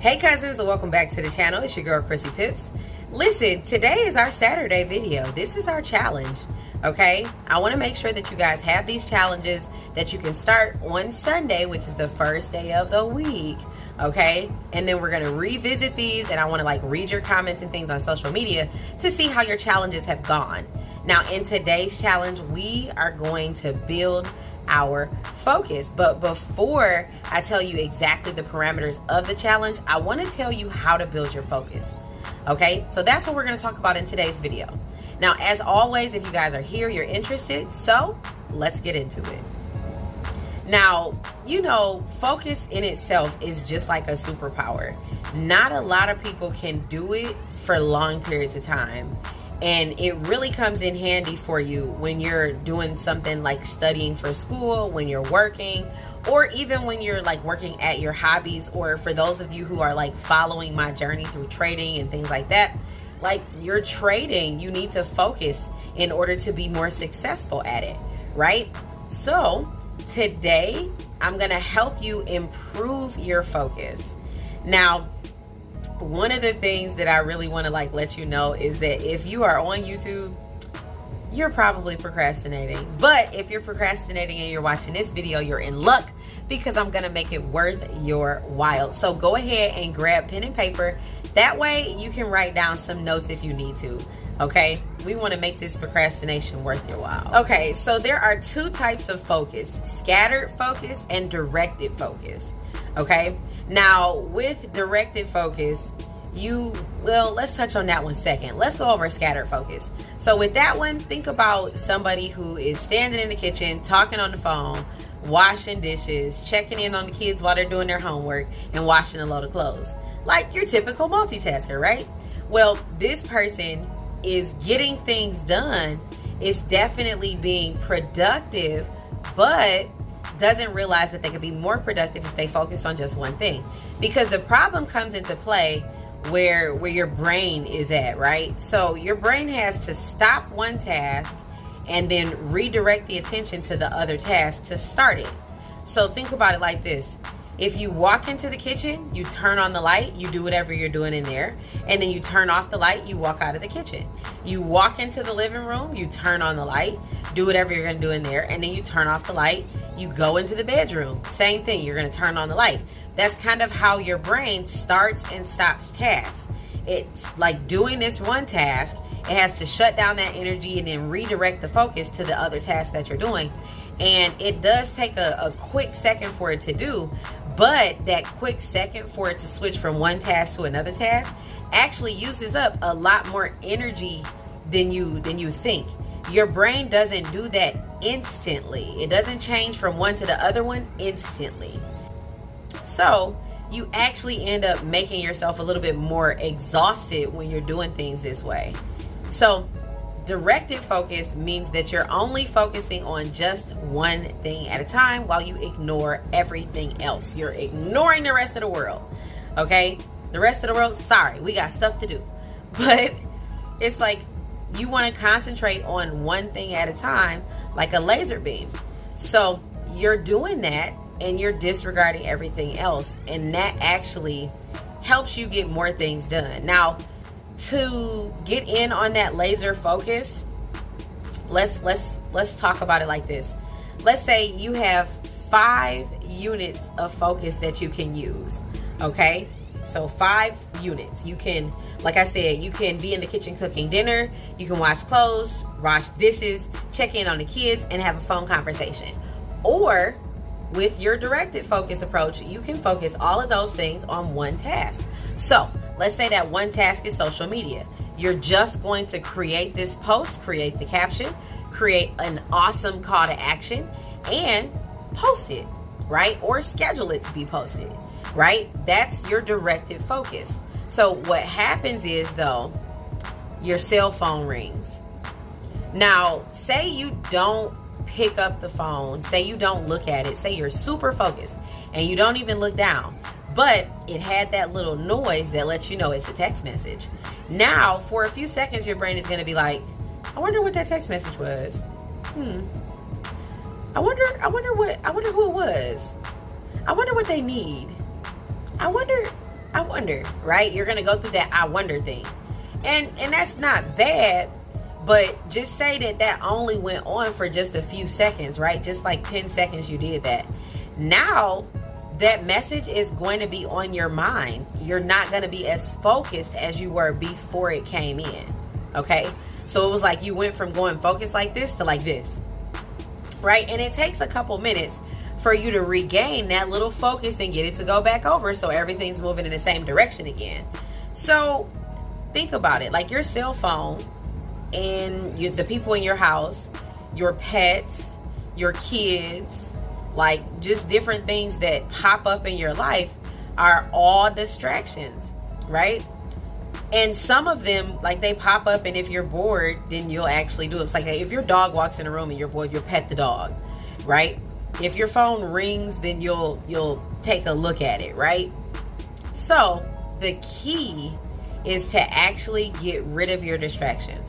Hey cousins, and welcome back to the channel. It's your girl Chrissy Pips. Listen, today is our Saturday video. This is our challenge, okay? I want to make sure that you guys have these challenges that you can start on Sunday, which is the first day of the week, okay? And then we're going to revisit these, and I want to read your comments and things on social media to see how your challenges have gone. Now, in today's challenge, we are going to build our focus. But before I tell you exactly the parameters of the challenge, I want to tell you how to build your focus. Okay, so that's what we're going to talk about in today's video. Now, as always, if you guys are here, you're interested, so let's get into it. Now, you know, focus in itself is just like a superpower. Not a lot of people can do it for long periods of time. And it really comes in handy for you when you're doing something like studying for school, when you're working, or even when you're working at your hobbies, or for those of you who are following my journey through trading and things like that. You're trading, you need to focus in order to be more successful at it, right? So today I'm gonna help you improve your focus. Now, one of the things that I really want to let you know is that if you are on YouTube, you're probably procrastinating. But if you're procrastinating and you're watching this video, you're in luck, because I'm going to make it worth your while. So go ahead and grab pen and paper. That way you can write down some notes if you need to. Okay, we want to make this procrastination worth your while. Okay, so there are two types of focus: scattered focus and directed focus. Okay, now with directed focus, let's touch on that one second. Let's go over scattered focus. So with that one, think about somebody who is standing in the kitchen, talking on the phone, washing dishes, checking in on the kids while they're doing their homework, and washing a load of clothes. Like your typical multitasker, right? Well, this person is getting things done, is definitely being productive, but doesn't realize that they could be more productive if they focused on just one thing. Because the problem comes into play where your brain is at, right? So your brain has to stop one task and then redirect the attention to the other task to start it. So think about it like this. If you walk into the kitchen, you turn on the light, you do whatever you're doing in there, and then you turn off the light, you walk out of the kitchen. You walk into the living room, you turn on the light, do whatever you're gonna do in there, and then you turn off the light, you go into the bedroom. Same thing, you're gonna turn on the light. That's kind of how your brain starts and stops tasks. It's like doing this one task, it has to shut down that energy and then redirect the focus to the other task that you're doing. And it does take a quick second for it to do, but that quick second for it to switch from one task to another task actually uses up a lot more energy than you think. Your brain doesn't do that instantly. It doesn't change from one to the other one instantly. So you actually end up making yourself a little bit more exhausted when you're doing things this way. So directed focus means that you're only focusing on just one thing at a time while you ignore everything else. You're ignoring the rest of the world, okay? The rest of the world, sorry, we got stuff to do. But it's like you want to concentrate on one thing at a time, like a laser beam. So you're doing that and you're disregarding everything else, and that actually helps you get more things done. Now, to get in on that laser focus, let's talk about it like this. Let's say you have 5 units of focus that you can use. Okay, so 5 units. You can, like I said, you can be in the kitchen cooking dinner, you can wash clothes, wash dishes, check in on the kids, and have a phone conversation. Or with your directed focus approach, you can focus all of those things on one task. So let's say that one task is social media. You're just going to create this post, create the caption, create an awesome call to action, and post it, right? Or schedule it to be posted, right? That's your directed focus. So what happens is, though, your cell phone rings. Now, say you don't pick up the phone, say you don't look at it, say you're super focused and you don't even look down, but it had that little noise that lets you know it's a text message. Now, for a few seconds, your brain is going to be like, I wonder what that text message was. I wonder who it was. I wonder what they need. I wonder I wonder, right? You're going to go through that I wonder thing. And that's not bad, but just say that only went on for just a few seconds, right? Just like 10 seconds you did that. Now, that message is going to be on your mind. You're not going to be as focused as you were before it came in, okay? So it was like you went from going focused like this to like this, right? And it takes a couple minutes for you to regain that little focus and get it to go back over so everything's moving in the same direction again. So think about it, like your cell phone and the people in your house, your pets, your kids, like just different things that pop up in your life are all distractions, right? And some of them, like they pop up, and if you're bored, then you'll actually do it. It's like if your dog walks in a room and you're bored, you'll pet the dog, right? If your phone rings, then you'll take a look at it, right? So the key is to actually get rid of your distractions,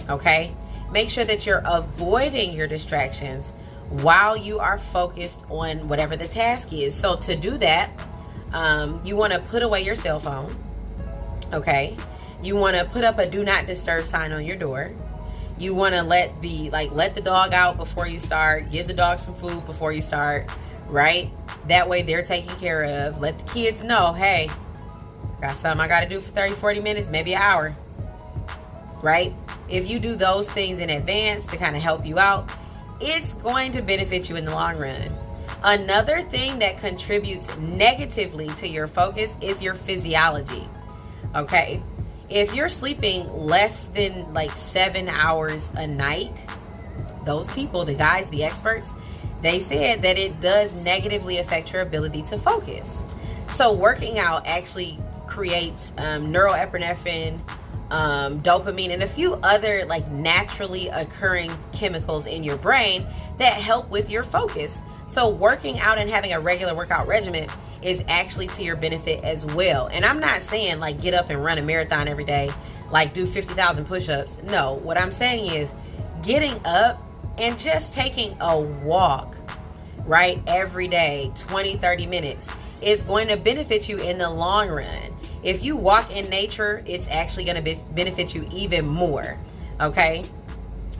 okay? Make sure that you're avoiding your distractions while you are focused on whatever the task is. So to do that, you want to put away your cell phone, okay? You want to put up a do not disturb sign on your door. You want to let the dog out before you start. Give the dog some food before you start, right? That way they're taken care of. Let the kids know, hey, got something I got to do for 30, 40 minutes, maybe an hour, right? If you do those things in advance to kind of help you out, it's going to benefit you in the long run. Another thing that contributes negatively to your focus is your physiology, okay? If you're sleeping less than like 7 hours a night, those people, the guys, the experts, they said that it does negatively affect your ability to focus. So working out actually creates neuroepinephrine, dopamine, and a few other like naturally occurring chemicals in your brain that help with your focus. So working out and having a regular workout regimen is actually to your benefit as well. And I'm not saying like get up and run a marathon every day, like do 50,000 push-ups. No, what I'm saying is getting up and just taking a walk, right, every day, 20, 30 minutes is going to benefit you in the long run. If you walk in nature, it's actually going to benefit you even more, okay?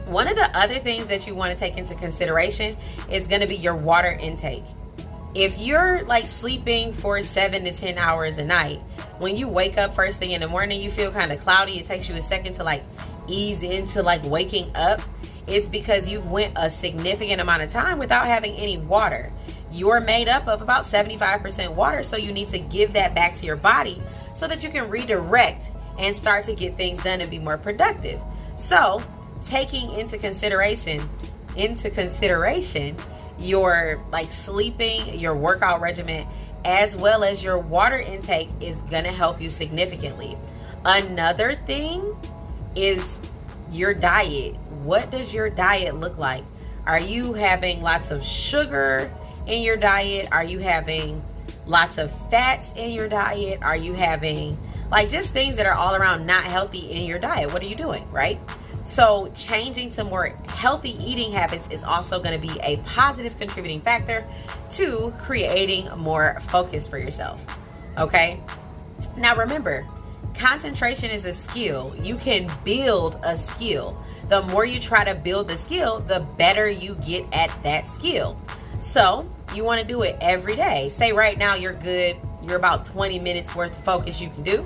One of the other things that you want to take into consideration is going to be your water intake. If you're like sleeping for 7 to 10 hours a night, when you wake up first thing in the morning, you feel kind of cloudy. It takes you a second to like ease into like waking up. It's because you've went a significant amount of time without having any water. You're made up of about 75% water, so you need to give that back to your body so that you can redirect and start to get things done and be more productive. So taking into consideration your like sleeping, your workout regimen, as well as your water intake is gonna help you significantly. Another thing is your diet. What does your diet look like? Are you having lots of sugar in your diet? Are you having lots of fats in your diet? Are you having like just things that are all around not healthy in your diet? What are you doing, right? So changing to more healthy eating habits is also going to be a positive contributing factor to creating more focus for yourself, okay? Now remember, concentration is a skill. You can build a skill. The more you try to build the skill, the better you get at that skill. So you want to do it every day. Say right now you're good. You're about 20 minutes worth of focus you can do.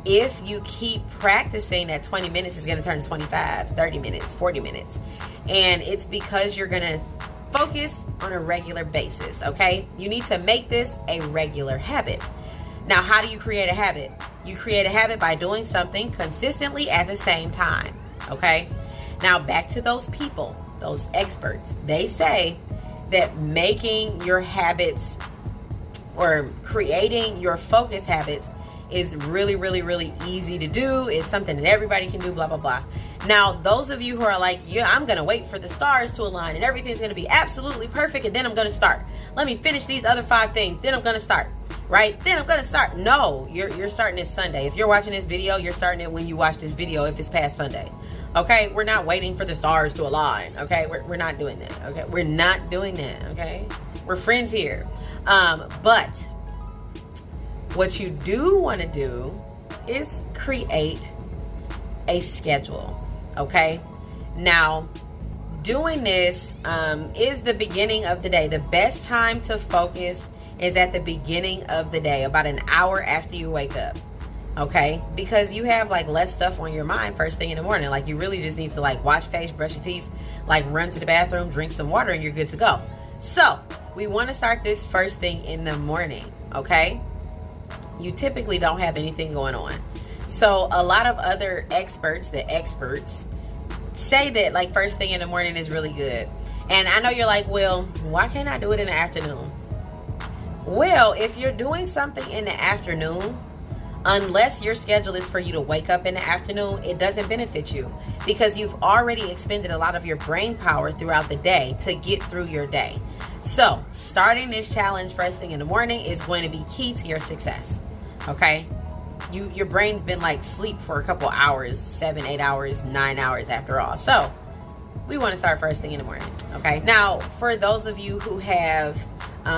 If you keep practicing, that 20 minutes is going to turn 25, 30 minutes, 40 minutes. And it's because you're going to focus on a regular basis, okay? You need to make this a regular habit. Now, how do you create a habit? You create a habit by doing something consistently at the same time, okay? Now, back to those people, those experts. They say that making your habits or creating your focus habits is really, really, really easy to do. It's something that everybody can do, blah, blah, blah. Now, those of you who are like, yeah, I'm going to wait for the stars to align and everything's going to be absolutely perfect and then I'm going to start. Let me finish these other 5 things, then I'm going to start, right? Then I'm going to start. No, you're starting this Sunday. If you're watching this video, you're starting it when you watch this video if it's past Sunday. Okay? We're not waiting for the stars to align. Okay? We're not doing that. Okay? We're not doing that. Okay? We're friends here. But What you do want to do is create a schedule, okay? Now, doing this is the beginning of the day. The best time to focus is at the beginning of the day, about an hour after you wake up, okay? Because you have like less stuff on your mind first thing in the morning. Like, you really just need to like wash face, brush your teeth, like run to the bathroom, drink some water, and you're good to go. So we want to start this first thing in the morning, okay? You typically don't have anything going on. So a lot of other experts, the experts, say that like first thing in the morning is really good. And I know you're like, well, why can't I do it in the afternoon? Well, if you're doing something in the afternoon, unless your schedule is for you to wake up in the afternoon, it doesn't benefit you, because you've already expended a lot of your brain power throughout the day to get through your day. So starting this challenge first thing in the morning is going to be key to your success, okay? Your brain's been like sleep for a couple hours, 7, 8 hours, 9 hours after all. So we want to start first thing in the morning, okay? Now, for those of you who have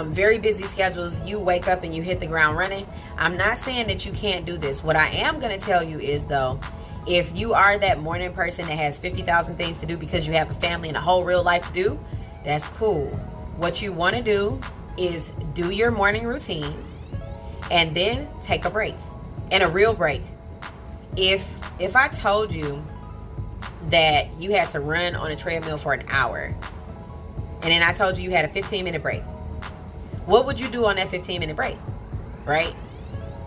very busy schedules, you wake up and you hit the ground running. I'm not saying that you can't do this. What I am going to tell you is, though, if you are that morning person that has 50,000 things to do because you have a family and a whole real life to do, that's cool. What you want to do is do your morning routine and then take a break, and a real break. If I told you that you had to run on a treadmill for an hour, and then I told you you had a 15-minute break, what would you do on that 15-minute break, right?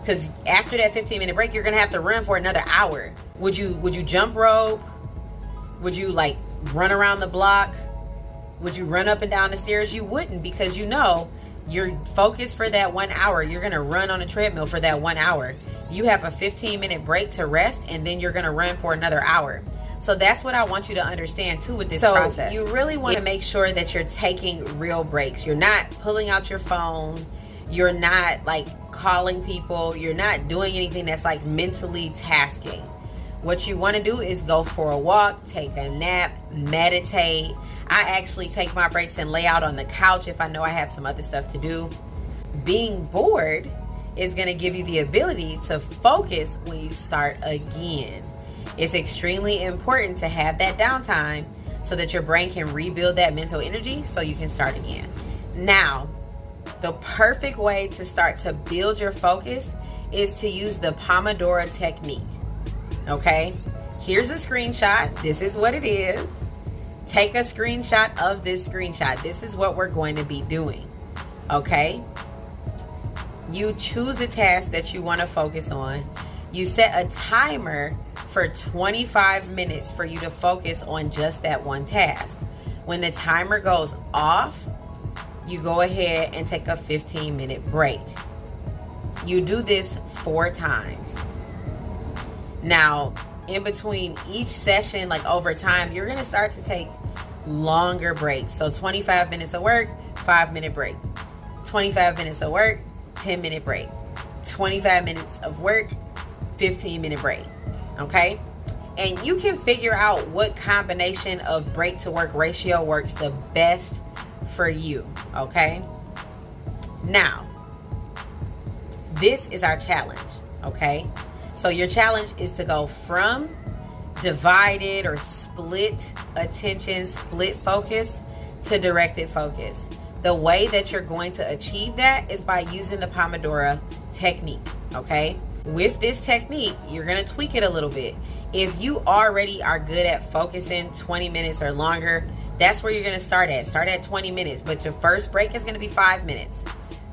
Because after that 15-minute break, you're gonna have to run for another hour. Would you jump rope? Would you like run around the block? Would you run up and down the stairs? You wouldn't, because you know you're focused for that 1 hour. You're gonna run on a treadmill for that 1 hour. You have a 15-minute break to rest, and then you're gonna run for another hour. So that's what I want you to understand too with this process. You really want to make sure that you're taking real breaks. You're not pulling out your phone. You're not like calling people. You're not doing anything that's like mentally tasking. What you want to do is go for a walk, take a nap, meditate. I actually take my breaks and lay out on the couch if I know I have some other stuff to do. Being bored is going to give you the ability to focus when you start again. It's extremely important to have that downtime so that your brain can rebuild that mental energy so you can start again. Now, the perfect way to start to build your focus is to use the Pomodora technique, okay? Here's a screenshot. This is what it is. Take a screenshot of this screenshot. This is what we're going to be doing, okay? You choose a task that you want to focus on. You set a timer for 25 minutes for you to focus on just that one task. When the timer goes off, you go ahead and take a 15-minute break. You do this 4 times. Now, in between each session, like over time, you're gonna start to take longer breaks. So 25 minutes of work, 5-minute break. 25 minutes of work, 10-minute break. 25 minutes of work, 15-minute break. Okay? And you can figure out what combination of break to work ratio works the best for you. Okay? Now, this is our challenge. Okay? So your challenge is to go from divided or split attention, split focus, to directed focus. The way that you're going to achieve that is by using the Pomodora technique, okay? With this technique, you're gonna tweak it a little bit. If you already are good at focusing 20 minutes or longer, that's where you're gonna start at. Start at 20 minutes, but your first break is gonna be 5 minutes,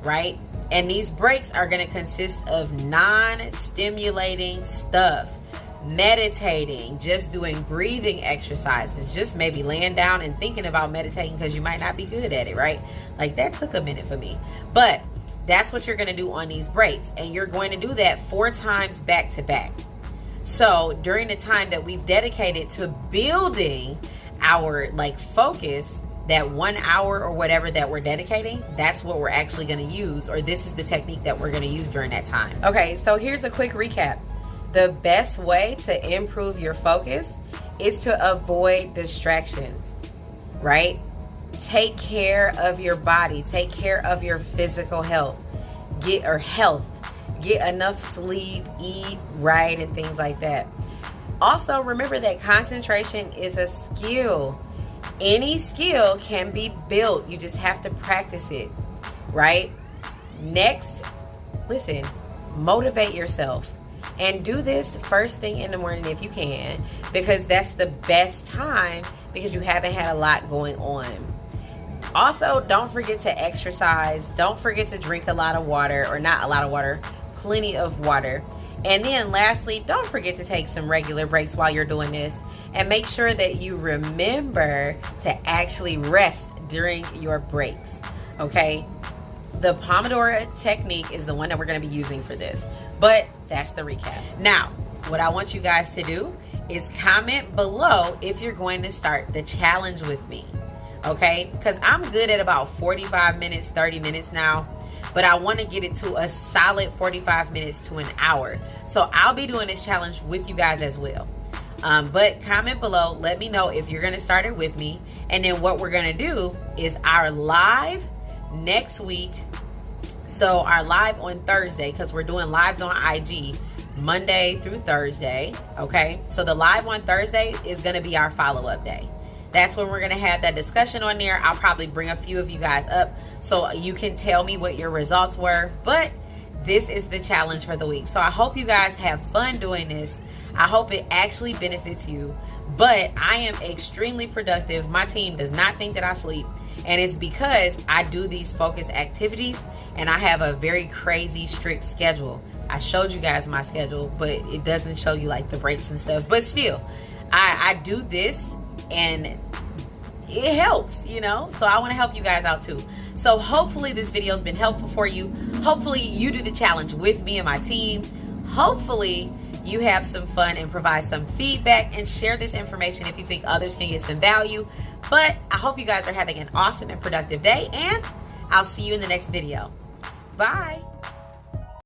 right? And these breaks are gonna consist of non-stimulating stuff. Meditating, just doing breathing exercises, just maybe laying down and thinking about meditating because you might not be good at it, right? Like that took a minute for me. But that's what you're going to do on these breaks. And you're going to do that 4 times back to back. So during the time that we've dedicated to building our like focus, that 1 hour or whatever that we're dedicating, that's what we're actually going to use, or this is the technique that we're going to use during that time. Okay, so here's a quick recap. The best way to improve your focus is to avoid distractions, right? Take care of your body. Take care of your physical health. get enough sleep, eat right, and things like that. Also, remember that concentration is a skill. Any skill can be built. You just have to practice it, right? Next, listen, motivate yourself. And do this first thing in the morning if you can, because that's the best time because you haven't had a lot going on. Also, don't forget to exercise. Don't forget to drink a lot of water, or not a lot of water, plenty of water. And then lastly, don't forget to take some regular breaks while you're doing this. And make sure that you remember to actually rest during your breaks, okay? The Pomodora technique is the one that we're going to be using for this. But that's the recap. Now, what I want you guys to do is comment below if you're going to start the challenge with me, okay? Because I'm good at about 45 minutes, 30 minutes now. But I want to get it to a solid 45 minutes to an hour. So I'll be doing this challenge with you guys as well. But comment below, let me know if you're going to start it with me. And then what we're going to do is our live next week. So our live on Thursday, because we're doing lives on IG Monday through Thursday, okay? So the live on Thursday is going to be our follow-up day. That's when we're going to have that discussion on there. I'll probably bring a few of you guys up so you can tell me what your results were. But this is the challenge for the week. So I hope you guys have fun doing this. I hope it actually benefits you. But I am extremely productive. My team does not think that I sleep. And it's because I do these focus activities and I have a very crazy strict schedule. I showed you guys my schedule, but it doesn't show you like the breaks and stuff. But still, I do this and it helps, you know? So I want to help you guys out too. So hopefully this video has been helpful for you. Hopefully you do the challenge with me and my team. Hopefully you have some fun and provide some feedback and share this information if you think others can get some value. But I hope you guys are having an awesome and productive day, and I'll see you in the next video. Bye.